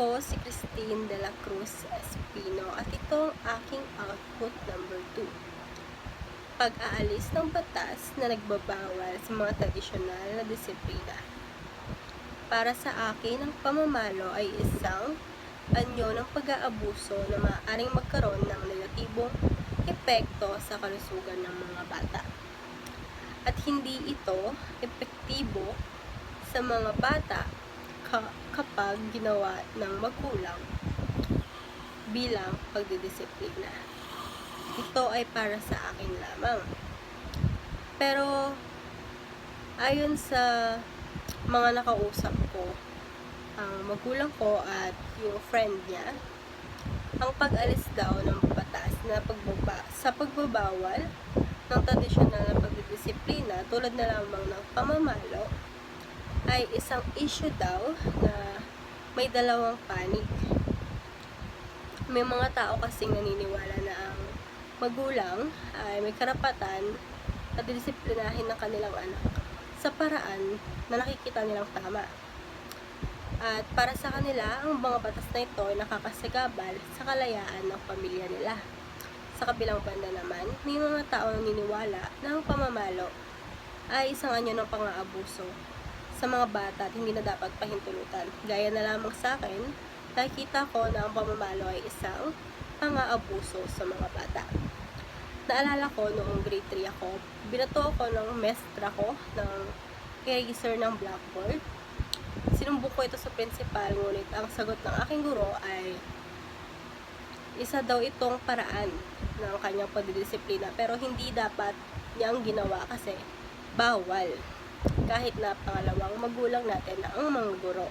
Ako si Christine de la Cruz Espino at ito ang aking output number 2. Pag-aalis ng batas na nagbabawal sa mga tradisyonal na disiplina. Para sa akin, ang pamamalo ay isang anyo ng pag-aabuso na maaaring magkaroon ng negatibong epekto sa kalusugan ng mga bata. At hindi ito epektibo sa mga bata kapag ginawa ng magulang bilang pagdidisiplina. Ito ay para sa akin lamang. Pero ayon sa mga nakausap ko, ang magulang ko at yung friend niya, ang pag-alis daw ng batas na sa pagbabawal ng tradisyonal na pagdidisiplina tulad na lamang ng pamamalo ay isang issue daw na may dalawang panig. May mga tao kasing naniniwala na ang magulang ay may karapatan na disiplinahin ng kanilang anak sa paraan na nakikita nilang tama. At para sa kanila, ang mga batas na ito ay nakakasagabal sa kalayaan ng pamilya nila. Sa kabilang banda naman, may mga tao naniniwala na ang pamamalo ay isang anyo ng pang-aabuso sa mga bata at hindi na dapat pahintulutan. Gaya na lamang sa akin, nakikita ko na ang pamamalo ay isang pang-aabuso sa mga bata. Naalala ko noong grade 3 ako, binato ako ng mestra ko ng eraser ng blackboard. Sinumbok ko ito sa principal, ngunit ang sagot ng aking guro ay isa daw itong paraan ng kanyang pagdidisiplina, pero hindi dapat niyang ginawa kasi bawal. Kahit na pangalawang magulang natin na ang mga guro.